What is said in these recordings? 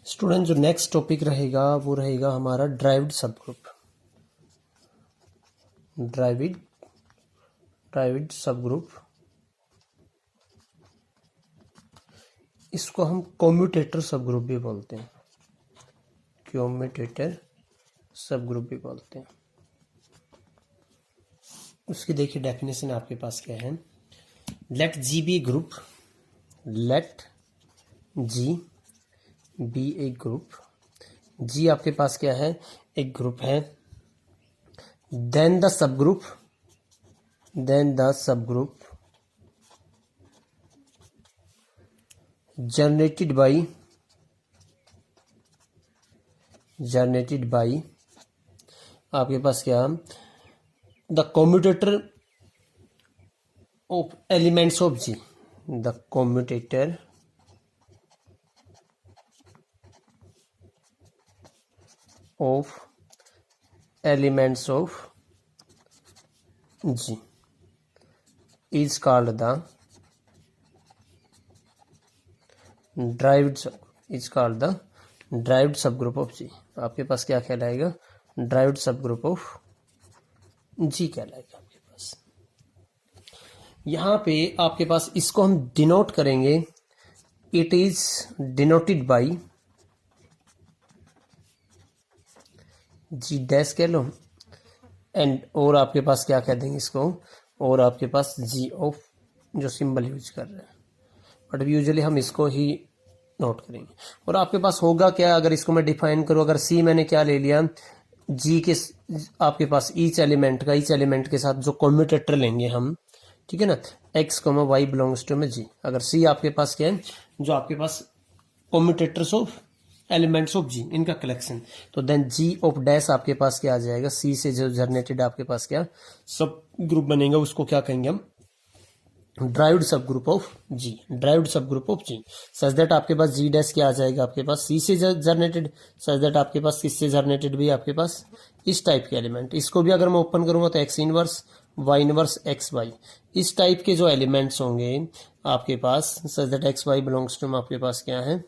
Student जो next topic रहेगा वो रहेगा हमारा ड्राइव्ड सब ग्रुप। ड्राइव्ड सब ग्रुप, इसको हम कॉम्यूटेटर सब ग्रुप भी बोलते हैं। कॉम्यूटेटर सब ग्रुप भी बोलते हैं। उसकी देखिए डेफिनेशन आपके पास क्या है। Let G be group, let G be a group. G आपके पास क्या है, एक ग्रुप है। Then the subgroup, generated by आपके पास क्या, the commutator of elements of G, the commutator of elements of G is called the derived subgroup of G। आपके पास क्या कहलाएगा, derived subgroup of G कहलाएगा आपके पास। यहाँ पे आपके पास इसको हम डिनोट करेंगे, it is denoted by G dash कह लो एंड, और आपके पास क्या कह देंगे इसको, और आपके पास जी ऑफ जो सिंबल यूज कर रहे हैं, बट यूजुअली हम इसको ही नोट करेंगे। और आपके पास होगा क्या, अगर इसको मैं डिफाइन करूं, अगर सी मैंने क्या ले लिया, जी के आपके पास ईच एलिमेंट के साथ जो कॉम्यूटेटर लेंगे हम, ठीक है ना, x comma y belongs to में जी। अगर सी आपके पास क्या है, जो आपके पास कॉम्यूटेटर्स ऑफ एलिमेंट्स ऑफ जी, इनका कलेक्शन, तो देन जी ऑफ डैश आपके पास क्या आ जाएगा, सी से जो जनरेटेड आपके पास क्या सब ग्रुप बनेगा, उसको क्या कहेंगे हम, derived subgroup of G, derived subgroup of G. Such that आपके पास जी डैश क्या आ जाएगा, आपके पास सी से जनरेटेड, सच दैट आपके पास किससे जनरेटेड भी आपके पास इस टाइप के एलिमेंट। इसको भी अगर मैं ओपन करूंगा तो X inverse Y inverse X Y, इस टाइप के जो एलिमेंट्स होंगे आपके पास, such that X Y belongs to आपके पास क्या है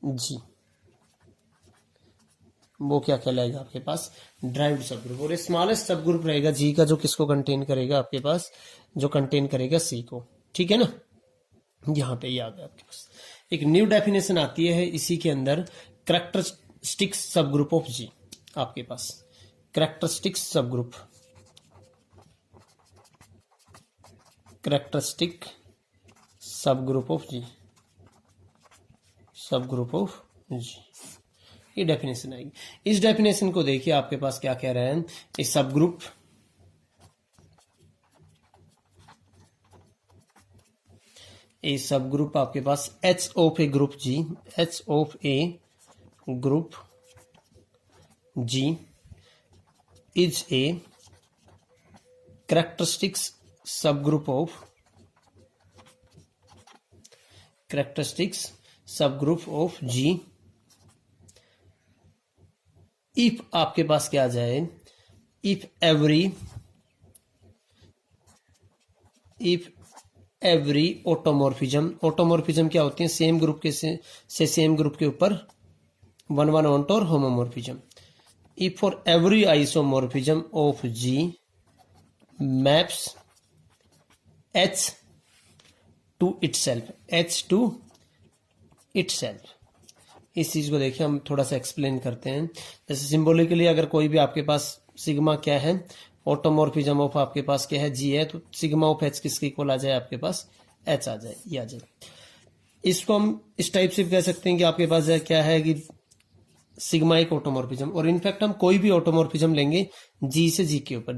जी, वो क्या कहलाएगा आपके पास ड्राइव्ड सब ग्रुप। और स्मॉलेस्ट सब ग्रुप रहेगा जी का, जो किसको कंटेन करेगा आपके पास, जो कंटेन करेगा सी को, ठीक है ना। यहाँ पे याद है आपके पास एक न्यू डेफिनेशन आती है इसी के अंदर, कैरेक्टरिस्टिक सब ग्रुप ऑफ जी। आपके पास कैरेक्टरिस्टिक सब group, characteristic subgroup of जी, सब ग्रुप ऑफ जी, ये डेफिनेशन आएगी। इस डेफिनेशन को देखिए आपके पास क्या कह रहे हैं, इस सब ग्रुप आपके पास H of a group G, H of a group G is a characteristic subgroup of G if आपके पास क्या आ जाए, इफ एवरी ऑटोमॉर्फिज्म क्या होती है, सेम ग्रुप के से सेम ग्रुप के ऊपर वन ऑन्ट और homomorphism. If for every isomorphism of G maps H to itself, इस चीज को देखिए हम थोड़ा सा एक्सप्लेन करते हैं। जैसे सिंबॉलिकली अगर कोई भी आपके पास सिग्मा क्या है, ऑटोमॉर्फिज्म ऑफ आपके पास क्या है जी है, तो सिग्मा ऑफ एच किसके इक्वल आ जाए आपके पास एच आ जाए, ये आ जाए। इसको हम इस टाइप से कह सकते हैं कि आपके पास क्या है कि सिग्मा एक ऑटोमॉर्फिज्म, और इनफैक्ट हम कोई भी ऑटोमॉर्फिज्म लेंगे जी से जी के ऊपर,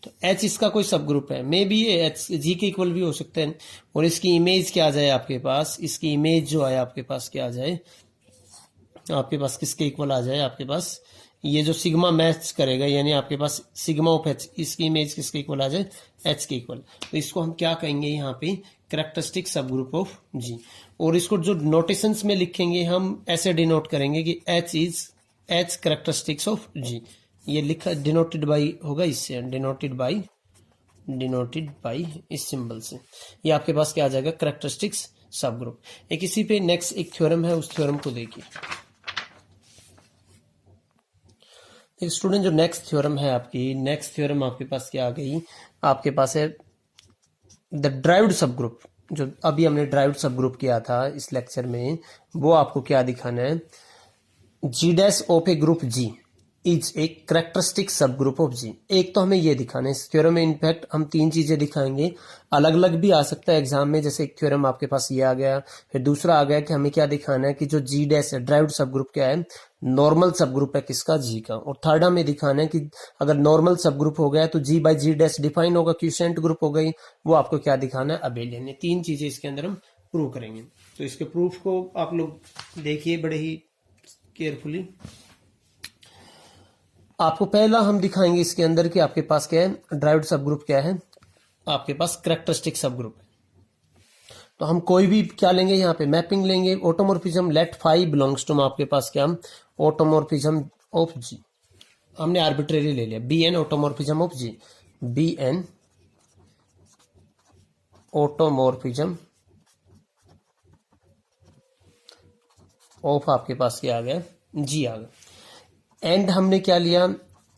तो एच इसका कोई सब ग्रुप है, मे बी ये एच जी के इक्वल भी हो सकते हैं। और इसकी इमेज क्या आ जाए आपके पास, इसकी इमेज जो है आपके पास क्या आ जाए, आपके पास किसके इक्वल आ जाए, आपके पास ये जो सिग्मा मैच करेगा, यानी आपके पास सिग्मा ऑफ एच, इसकी इमेज किसके इक्वल आ जाए एच के इक्वल, तो इसको हम क्या कहेंगे यहाँ पे कैरेक्टरिस्टिक सब ग्रुप ऑफ जी। और इसको जो नोटेशंस में लिखेंगे हम ऐसे डिनोट करेंगे कि एच कैरेक्टरिस्टिक्स ऑफ जी, ये लिखा डिनोटेड बाई होगा इससे, डिनोटेड बाई इस सिंबल से, ये आपके पास क्या आ जाएगा कैरेक्टरिस्टिक्स सब ग्रुप। एक इसी पे नेक्स्ट एक थ्योरम है, उस थ्योरम को देखिए। एक स्टूडेंट जो नेक्स्ट थ्योरम है आपकी, नेक्स्ट थ्योरम आपके पास क्या आ गई, आपके पास है द ड्राइव्ड सब ग्रुप। जो अभी हमने ड्राइव्ड सब ग्रुप किया था इस लेक्चर में, वो आपको क्या दिखाना है, G dash of a group G is a characteristic subgroup of G. एक तो हमें ये दिखाना है इस थ्योरम में, इनफैक्ट हम 3 चीजें दिखाएंगे, अलग अलग भी आ सकता है एग्जाम में। जैसे एक थ्योरम आपके पास ये आ गया, फिर दूसरा आ गया कि हमें क्या दिखाना है कि जो जी डैश है ड्राइव्ड सब ग्रुप क्या है, नॉर्मल सब ग्रुप है किसका, जी का। और थर्ड हमें दिखाना है कि अगर नॉर्मल सब ग्रुप हो गया तो जी बाई जी डैश डिफाइन होगा, क्यूसेंट ग्रुप हो गई, वो आपको क्या दिखाना है, अबेलियन। ये 3 चीजें इसके अंदर हम प्रूव करेंगे। तो इसके प्रूफ को आप लोग देखिए बड़े ही केयरफुली। आपको पहला हम दिखाएंगे इसके अंदर कि आपके पास क्या है, ड्राइव्ड सब ग्रुप क्या है, आपके पास करेक्टरिस्टिक सब ग्रुप है। तो हम कोई भी क्या लेंगे, यहाँ पे मैपिंग लेंगे, automorphism let phi belongs to आपके पास क्या, ऑटोमॉर्फिज्म ऑफ जी। हमने आर्बिट्रेरी ले लिया, be an automorphism of G, be an automorphism of आपके पास क्या आ गया, जी आ गया। एंड हमने क्या लिया,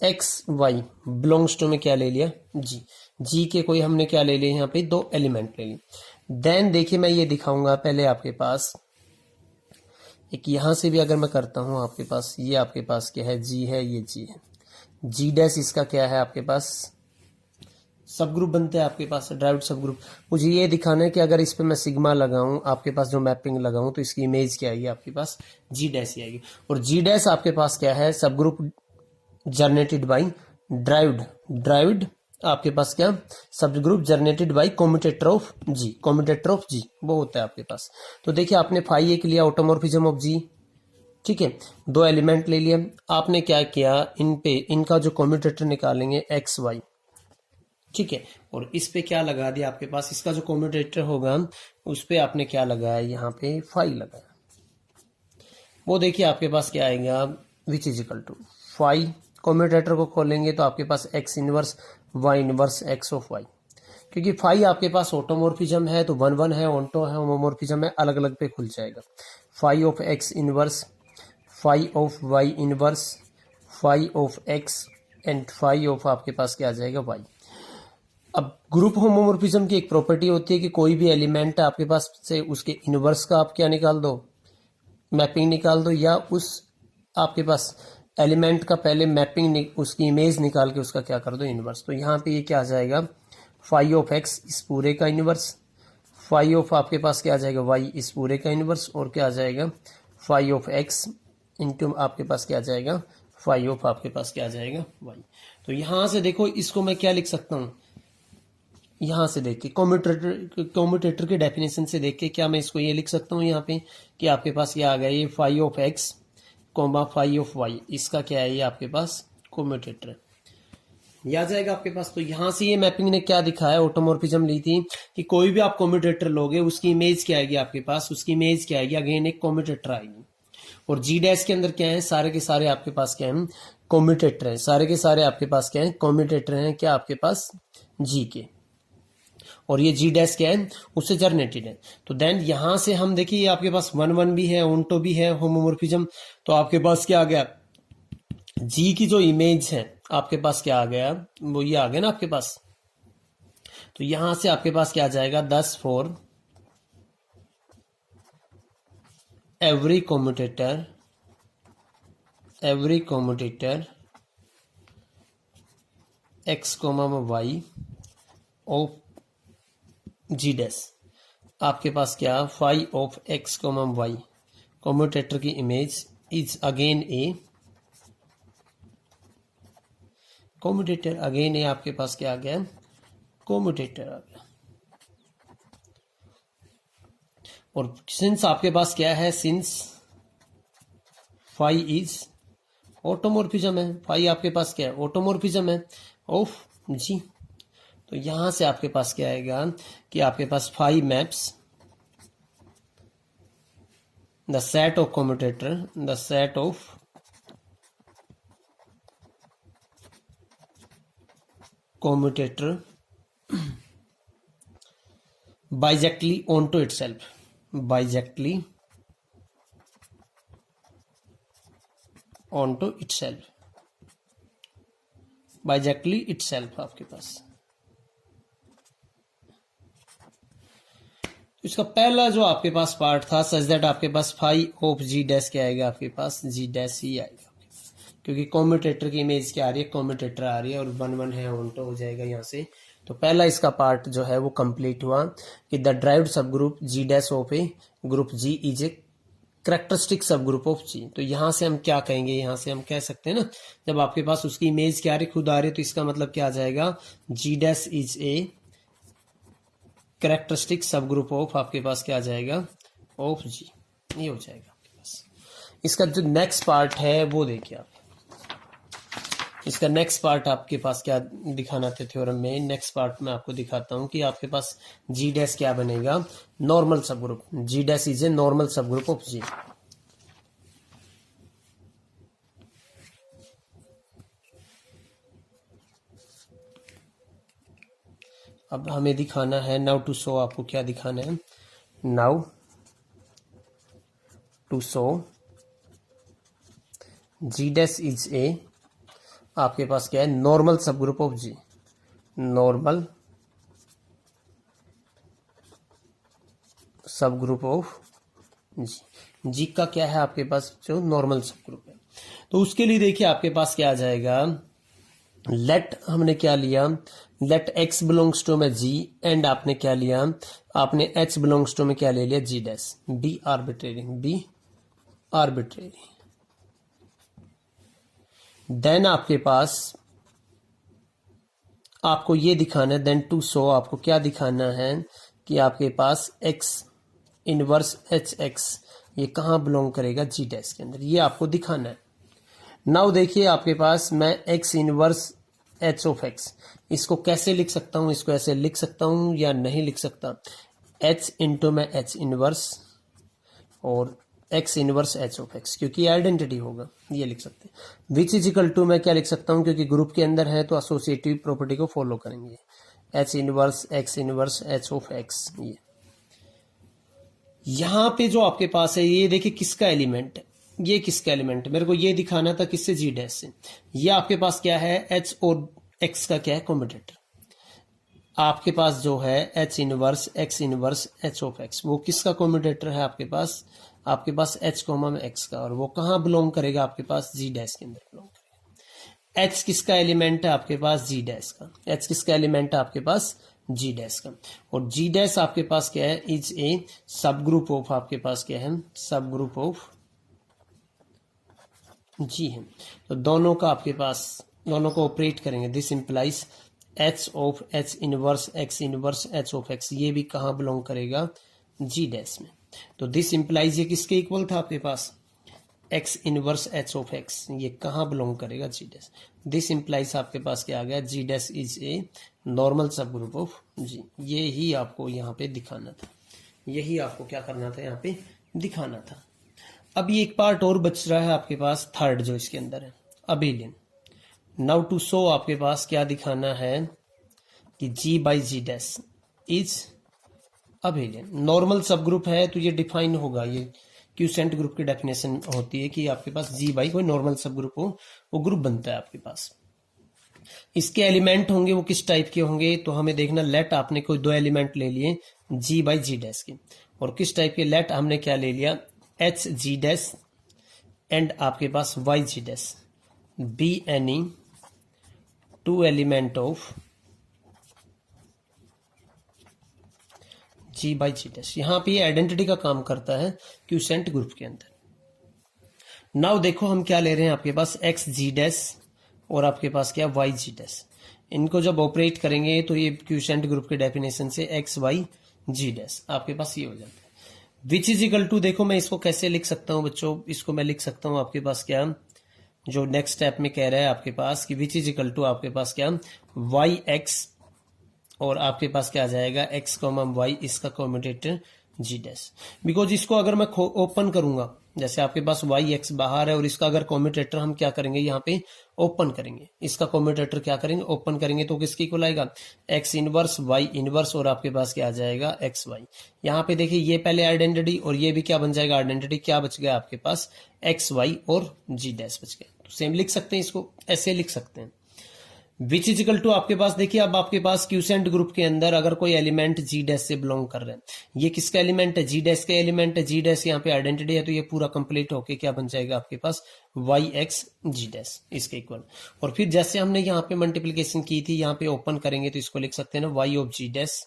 एक्स वाई बिलोंग्स टू में क्या ले लिया, जी। जी के कोई हमने क्या ले लिया, यहाँ पे 2 एलिमेंट ले लिए। देन देखिए मैं ये दिखाऊंगा पहले आपके पास, एक यहां से भी अगर मैं करता हूं आपके पास, ये आपके पास क्या है, जी है, ये जी है, जी डैश इसका क्या है आपके पास, सब ग्रुप बनते हैं आपके पास ड्राइव्ड सब ग्रुप। मुझे ये दिखाना है कि अगर इस पे मैं सिग्मा लगाऊं, आपके पास जो मैपिंग लगाऊं, तो इसकी इमेज क्या आएगी आपके पास, जी डैश आएगी। और जी डैश आपके पास क्या है, सब ग्रुप जनरेटेड बाई ड्राइव्ड आपके पास क्या, subgroup generated by commutator of G, commutator of G वो होता है आपके पास। तो देखिए आपने फाई एक लिया, ऑटोमॉर्फिज्म ऑफ जी, ठीक है, 2 एलिमेंट ले लिया। आपने क्या किया, इन पे इनका जो कॉम्यूटेटर निकालेंगे एक्स वाई, ठीक है, और इस पे क्या लगा दिया आपके पास, इसका जो कॉम्यूटेटर होगा उस पे आपने क्या लगाया, यहाँ पे फाई लगाया। वो देखिए आपके पास क्या आएगा, which is equal to phi, commutator को खोलेंगे तो आपके पास X inverse Y inverse X of Y. क्योंकि फाई आपके पास ऑटोमॉर्फिज्म है तो 1 1 है, ऑन्टो है, होमोमॉर्फिज्म है, अलग अलग पे खुल जाएगा। Phi of x inverse, phi of y inverse, phi of x and phi of आपके पास क्या आ जाएगा, वाई। अब ग्रुप होमोमॉर्फिज्म की एक प्रॉपर्टी होती है कि कोई भी एलिमेंट आपके पास से उसके इनवर्स का आप क्या निकाल दो, मैपिंग निकाल दो, या उस आपके पास एलिमेंट का पहले मैपिंग उसकी इमेज निकाल के उसका क्या कर दो, इनवर्स। तो यहाँ पे ये क्या आ जाएगा, फाई ऑफ एक्स इस पूरे का इनवर्स, फाई ऑफ आपके पास क्या आ जाएगा, वाई इस पूरे का इनवर्स, और क्या आ जाएगा, फाई ऑफ एक्स इंटू आपके पास क्या आ जाएगा, फाई ऑफ आपके पास क्या आ जाएगा, वाई। तो यहाँ से देखो इसको मैं क्या लिख सकता हूँ, यहाँ से देख के कॉम्यूटेटर के डेफिनेशन से देख के क्या मैं इसको ये लिख सकता हूँ यहाँ पे कि आपके पास क्या आ गया, ये phi of x comma phi of y, इसका क्या है, ये आपके पास कॉम्यूटेटर ये आ जाएगा आपके पास। तो यहाँ से ये मैपिंग ने क्या दिखाया, ऑटोमॉर्फिज्म ली थी कि कोई भी आप कॉम्यूटेटर लोगे उसकी इमेज क्या आएगी आपके पास, उसकी इमेज क्या आएगी, अगेन एक कॉम्यूटेटर आएगी। और जी डैश के अंदर क्या है, सारे के सारे आपके पास क्या है, कॉम्यूटेटर है, सारे के सारे आपके पास क्या है, कॉम्यूटेटर हैं क्या आपके पास, जी के। और ये जी डैश क्या है, उससे जनरेटेड है। तो देन यहां से हम देखिए आपके पास 1 1 भी है, ऑन्टो भी है, होमोमॉर्फिज्म। तो आपके पास क्या आ गया, जी की जो इमेज है आपके पास क्या आ गया, वो ये आ गया ना आपके पास। तो यहां से आपके पास क्या आ जाएगा, 10 for every commutator X comma Y of G dash. आपके पास क्या, phi of x comma Y, commutator की image is again a, commutator again a आपके पास क्या आ गया, कॉम्यूटेटर आ गया। और सिंस आपके पास क्या है, सिंस फाई इज ऑटोमॉर्फिज्म है, फाई आपके पास क्या है, ऑटोमॉर्फिज्म है ऑफ जी। तो यहां से आपके पास क्या आएगा कि आपके पास phi maps the set of commutator, the set of commutator bijectively onto itself, bijectively onto itself, bijectively itself आपके पास। इसका पहला जो आपके पास पार्ट था सच दैट आपके पास फाइव ऑफ जी डैश क्या आएगा आपके पास, जी डैश ही आएगा, क्योंकि कॉम्यूटेटर की इमेज क्या आ रही है, कॉम्यूटेटर आ रही है और 1 है ऑनटो हो जाएगा यहाँ से। तो पहला इसका पार्ट जो है वो कंप्लीट हुआ कि the derived subgroup G dash of a group G is a characteristic subgroup of G. तो यहाँ से हम क्या कहेंगे, यहाँ से हम कह सकते हैं ना, जब आपके पास उसकी इमेज क्या आ रही खुद आ रही है तो इसका मतलब क्या आ जाएगा, जी dash is a characteristic subgroup of आपके पास क्या आ जाएगा, ऑफ जी, ये हो जाएगा आपके पास। इसका जो नेक्स्ट पार्ट है वो देखिए आप, इसका नेक्स्ट पार्ट आपके पास क्या दिखाना था थ्योरम में, नेक्स्ट पार्ट में आपको दिखाता हूं कि आपके पास जी डैश क्या बनेगा, normal subgroup, G dash is a normal subgroup of G. अब हमें दिखाना है नाउ टू शो, आपको क्या दिखाना है, now to show G dash is a आपके पास क्या है, normal subgroup of G, normal subgroup of G. G का क्या है आपके पास, जो नॉर्मल सब ग्रुप है। तो उसके लिए देखिए आपके पास क्या आ जाएगा, लेट हमने क्या लिया, लेट एक्स बिलोंग्स टू में जी एंड आपने क्या लिया, आपने एच बिलोंग्स टू में क्या ले लिया, G dash, B arbitrary, B arbitrary. Then आपके पास आपको ये दिखाना है, देन टू शो आपको क्या दिखाना है कि आपके पास एक्स इनवर्स एच एक्स ये कहां बिलोंग करेगा, जी डैश के अंदर, ये आपको दिखाना है। नाउ देखिए आपके पास मैं x inverse H of x इसको कैसे लिख सकता हूं, इसको ऐसे लिख सकता हूं या नहीं लिख सकता, एच इंटू में एच इनवर्स और x inverse H of x, क्योंकि आइडेंटिटी होगा, ये लिख सकते हैं। विच इज इक्वल टू मैं क्या लिख सकता हूं, क्योंकि ग्रुप के अंदर है तो एसोसिएटिव प्रॉपर्टी को फॉलो करेंगे, H inverse x inverse H of X. ये यहां पे जो आपके पास है ये देखिए किसका एलिमेंट है, ये किसका एलिमेंट है, मेरे को ये दिखाना था किससे, जी डैश से। ये आपके पास क्या है, एच और एक्स का क्या है, कॉम्यूटेटर। आपके पास जो है H inverse x inverse H of x, वो किसका कॉम्यूटेटर है आपके पास एच कोमा में एक्स का, और वो कहां बिलोंग करेगा आपके पास, जी डैश के अंदर बिलोंग करेगा। एच किसका एलिमेंट है आपके पास, जी डैश का, एच किसका एलिमेंट है आपके पास, जी डैश का, और जी डैश आपके पास क्या है, इज ए सब ग्रुप ऑफ, आपके पास क्या है, सब ग्रुप ऑफ जी है। तो दोनों का आपके पास, दोनों को ऑपरेट करेंगे, this implies H of H inverse x inverse H of X, ये भी कहां बिलोंग करेगा, जी डैश में। तो दिस इंप्लाइज ये किसके इक्वल था आपके पास, X inverse H of X, ये कहां बिलोंग करेगा, जी डैश। दिस इंप्लाइज आपके पास क्या आ गया, जी dash is a normal subgroup of जी। ये ही आपको यहाँ पे दिखाना था, यही आपको क्या करना था, यहाँ पे दिखाना था। अभी एक पार्ट और बच रहा है आपके पास, थर्ड जो इसके अंदर है, अबेलियन। नाउ टू शो आपके पास क्या दिखाना है कि G by G dash is abelian. Normal subgroup है तो ये डिफाइन होगा, ये क्यूसेंट ग्रुप की डेफिनेशन होती है कि आपके पास जी बाई कोई नॉर्मल सब ग्रुप हो, वो ग्रुप बनता है आपके पास। इसके एलिमेंट होंगे वो किस टाइप के होंगे, तो हमें देखना, लेट आपने कोई दो एलिमेंट ले लिए जी बाई जी डैश के, और किस टाइप के, लेट हमने क्या ले लिया, एच जी डैश एंड आपके पास Y G dash, be any two element of G by G dash. यहां पे आइडेंटिटी का काम करता है क्यूसेंट ग्रुप के अंदर। नाउ देखो हम क्या ले रहे हैं, आपके पास एक्स जी डैश और आपके पास क्या, वाई जी डैश। इनको जब ऑपरेट करेंगे तो ये क्यूसेंट ग्रुप के डेफिनेशन से एक्स वाई जी डैश आपके पास ये हो जाता है। विच इज इक्वल टू, देखो मैं इसको कैसे लिख सकता हूं बच्चों, इसको मैं लिख सकता हूं आपके पास क्या, जो नेक्स्ट स्टेप में कह रहा है आपके पास कि विच इज इक्वल टू आपके पास क्या, वाई एक्स और आपके पास क्या आ जाएगा, एक्स कॉमा वाई, इसका कॉम्यूटेटर जी डैश। बिकॉज इसको अगर मैं ओपन करूंगा, जैसे आपके पास वाई एक्स बाहर है और इसका अगर कॉम्यूटेटर हम क्या करेंगे यहाँ पे ओपन करेंगे, इसका कॉम्यूटेटर क्या करेंगे ओपन करेंगे, तो किसके इक्वल आएगा एक्स इनवर्स वाई इनवर्स और आपके पास क्या आ जाएगा एक्स वाई। यहाँ पे देखिए ये पहले आइडेंटिटी और ये भी क्या बन जाएगा आइडेंटिटी, क्या बच गया आपके पास एक्स वाई और जी डैश बच गया। तो सेम लिख सकते हैं, इसको ऐसे लिख सकते हैं। विच इज इक्वल टू आपके पास देखिए अब आपके पास क्यूसेंट ग्रुप के अंदर अगर कोई एलिमेंट जी डैश से बिलोंग कर रहे हैं, ये किसका एलिमेंट है जी डैश का एलिमेंट है, जी डैश यहाँ पे आइडेंटिटी है, तो ये पूरा कंप्लीट होके क्या बन जाएगा आपके पास वाई एक्स जी डैश इसके इक्वल। और फिर जैसे हमने यहाँ पे मल्टीप्लीकेशन की थी यहाँ पे ओपन करेंगे तो इसको लिख सकते हैं ना वाई ऑफ जी डैश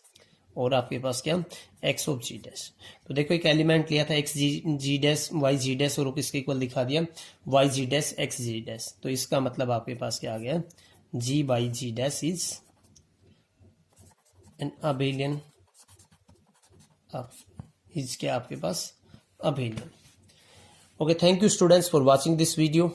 और आपके पास क्या एक्स ऑफ जी डैश। तो देखो एक एलिमेंट लिया था एक्स जी डैश वाई जी डैश और इसके इक्वल दिखा दिया वाई जी डैश एक्स जी डैश। तो इसका मतलब आपके पास क्या आ गया G by G dash is an abelian is क्या आपके पास abelian। Okay, thank you students for watching this video.